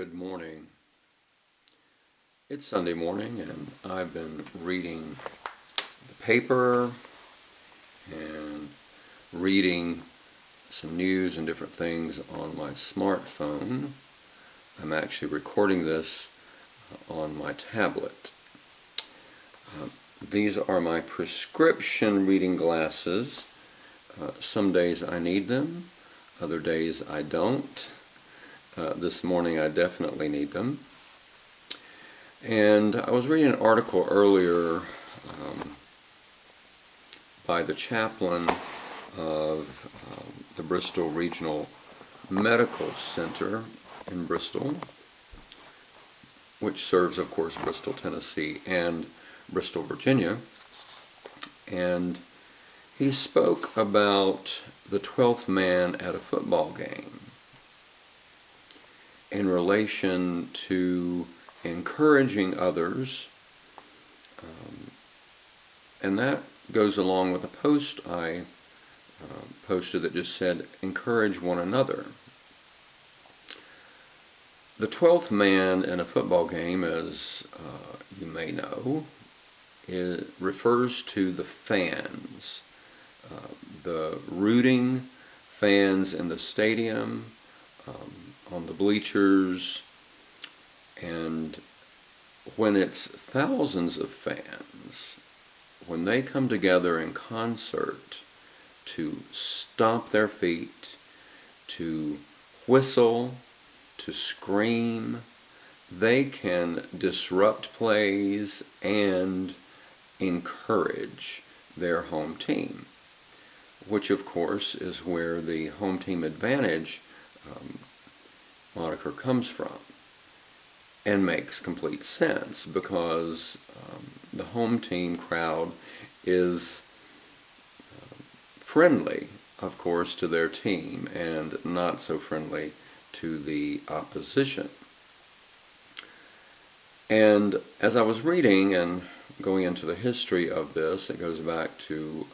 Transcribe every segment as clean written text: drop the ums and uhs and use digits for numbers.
Good morning. It's Sunday morning, and I've been reading the paper and reading some news and different things on my smartphone. I'm actually recording this on my tablet. These are my prescription reading glasses. Some days I need them, other days I don't. This morning I definitely need them. And I was reading an article earlier by the chaplain of the Bristol Regional Medical Center in Bristol, which serves, of course, Bristol, Tennessee and Bristol, Virginia. And he spoke about the 12th man at a football game in relation to encouraging others, and that goes along with a post I posted that just said, encourage one another. The 12th man in a football game, as you may know, refers to the fans, the rooting fans in the stadium, on the bleachers, and when it's thousands of fans, when they come together in concert to stomp their feet, to whistle, to scream, they can disrupt plays and encourage their home team, which of course is where the home team advantage moniker comes from, and makes complete sense because the home team crowd is friendly, of course, to their team and not so friendly to the opposition. And as I was reading and going into the history of this, it goes back to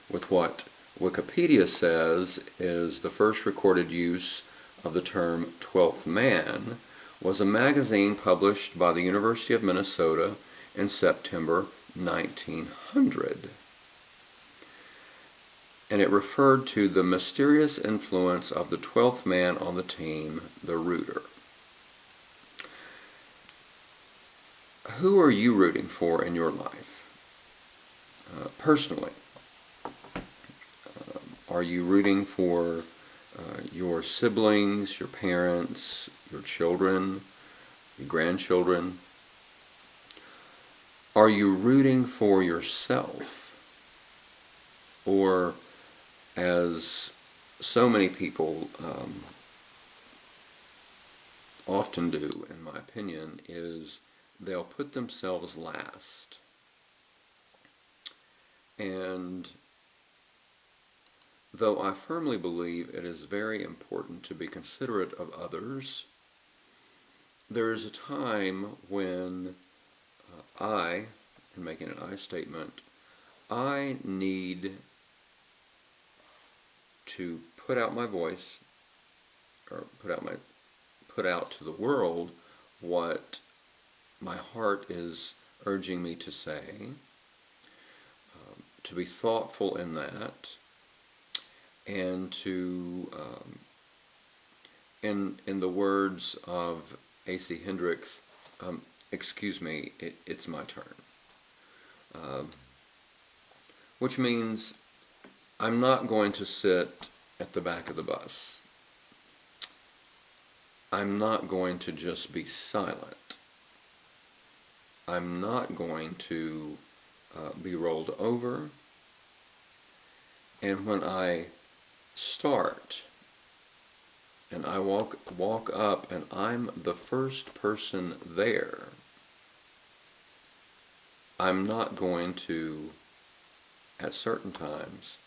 with what Wikipedia says is the first recorded use of the term 12th man was a magazine published by the University of Minnesota in September 1900. And it referred to the mysterious influence of the 12th man on the team, the rooter. Who are you rooting for in your life? Personally, are you rooting for your siblings, your parents, your children, your grandchildren? Are you rooting for yourself? Or, as so many people often do, in my opinion, is they'll put themselves last. And though I firmly believe it is very important to be considerate of others, there is a time when I, in making an I statement, I need to put out my voice, or put out to the world what my heart is urging me to say, to be thoughtful in that, and to, in the words of A.C. Hendricks, excuse me, it's my turn. Which means I'm not going to sit at the back of the bus. I'm not going to just be silent. I'm not going to be rolled over. And when I start and I walk up and I'm the first person there, I'm not going to, at certain times,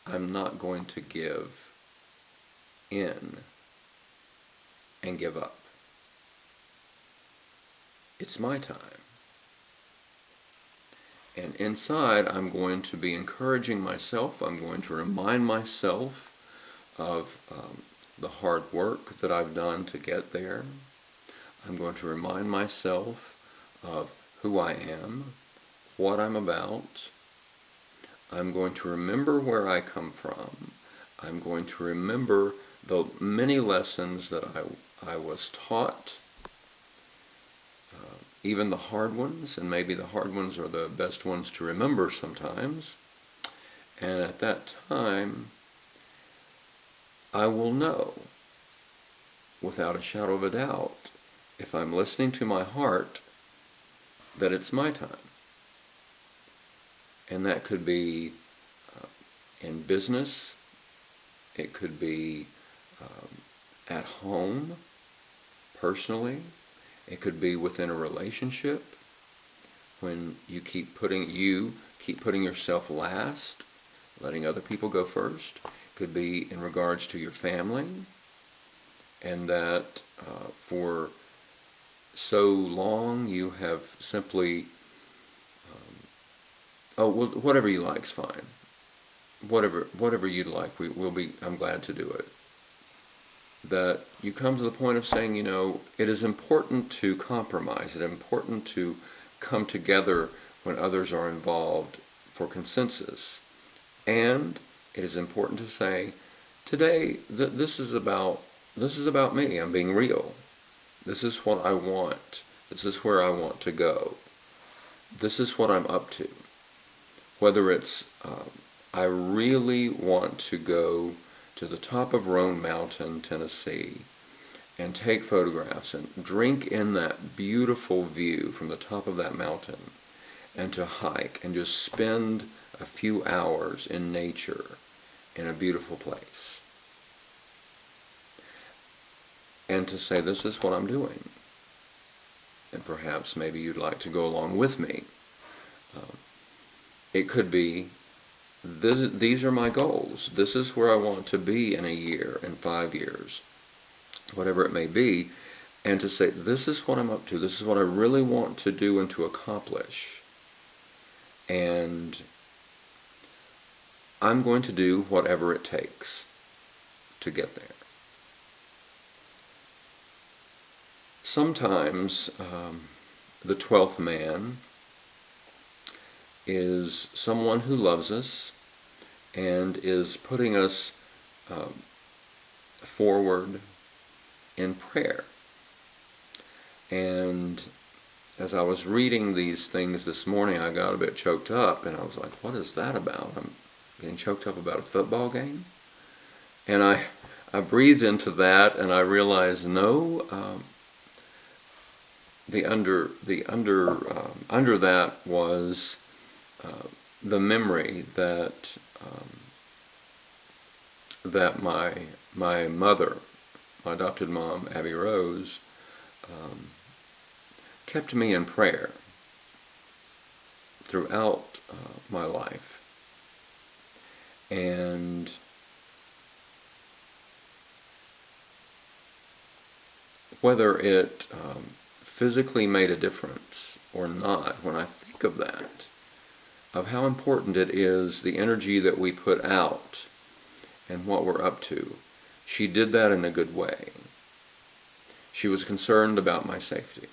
I'm not going to give in and give up. It's my time. And inside, I'm going to be encouraging myself. I'm going to remind myself of the hard work that I've done to get there. I'm going to remind myself of who I am, what I'm about. I'm going to remember where I come from. I'm going to remember the many lessons that I was taught, even the hard ones, and maybe the hard ones are the best ones to remember sometimes. And at that time, I will know, without a shadow of a doubt, if I'm listening to my heart, that it's my time. And that could be in business, it could be at home, personally, it could be within a relationship, when you keep putting yourself last, letting other people go first. It could be in regards to your family, and that for so long you have simply, whatever you like is fine. Whatever you'd like, I'm glad to do it. That you come to the point of saying, it is important to compromise. It is important to come together when others are involved for consensus. And it is important to say, today, this is about me. I'm being real. This is what I want. This is where I want to go. This is what I'm up to. Whether it's, I really want to go to the top of Roan Mountain, Tennessee, and take photographs and drink in that beautiful view from the top of that mountain, and to hike and just spend a few hours in nature in a beautiful place. And to say, this is what I'm doing. And perhaps maybe you'd like to go along with me. It could be, these are my goals. This is where I want to be in a year, in 5 years, whatever it may be. And to say, this is what I'm up to. This is what I really want to do and to accomplish. And I'm going to do whatever it takes to get there. Sometimes the 12th man is someone who loves us and is putting us forward in prayer. And as I was reading these things this morning, I got a bit choked up, and I was like, what is that about? I'm getting choked up about a football game? And I breathed into that, and I realized, no, under that was the memory that my mother, my adopted mom, Abby Rose, kept me in prayer throughout my life. And whether it physically made a difference or not, when I think of that, of how important it is, the energy that we put out and what we're up to, she did that in a good way. She was concerned about my safety.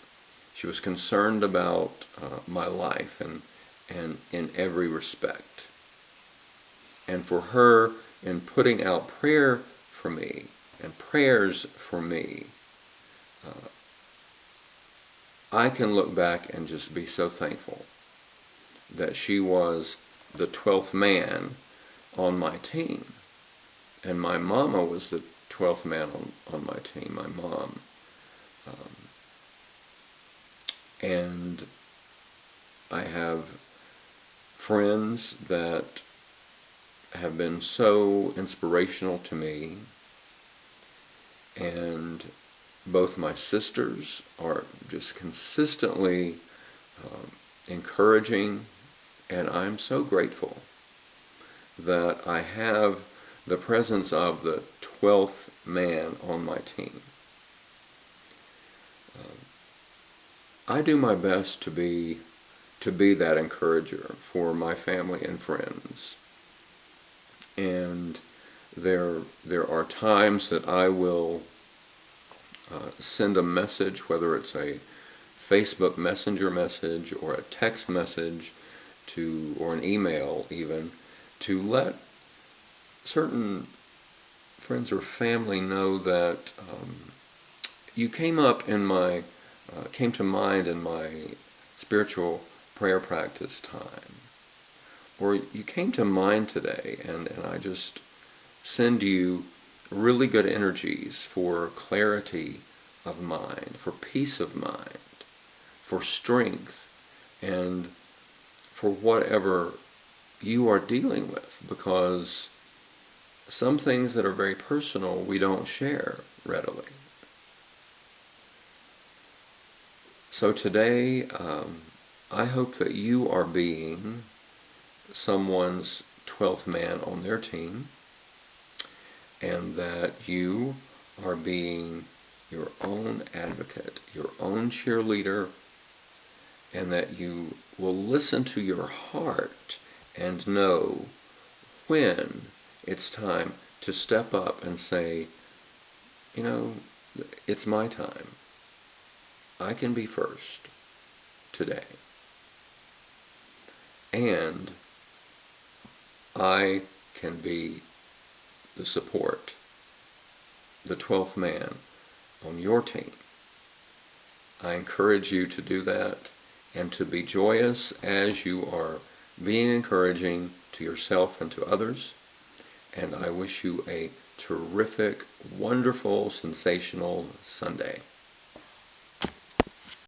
She was concerned about my life and in every respect. And for her, in putting out prayer for me and prayers for me, I can look back and just be so thankful that she was the 12th man on my team. And my mama was the 12th man on my team, my mom. And I have friends that have been so inspirational to me, and both my sisters are just consistently encouraging, and I'm so grateful that I have the presence of the 12th man on my team. I do my best to be that encourager for my family and friends. And There are times that I will send a message, whether it's a Facebook Messenger message or a text message or an email even, to let certain friends or family know that you came to mind in my spiritual prayer practice time, or you came to mind today, and I just send you really good energies for clarity of mind, for peace of mind, for strength, and for whatever you are dealing with, because some things that are very personal we don't share readily. So today, I hope that you are being someone's 12th man on their team, and that you are being your own advocate, your own cheerleader, and that you will listen to your heart and know when it's time to step up and say, you know, it's my time. I can be first today. And I can be the support, the 12th man on your team. I encourage you to do that and to be joyous as you are being encouraging to yourself and to others. And I wish you a terrific, wonderful, sensational Sunday.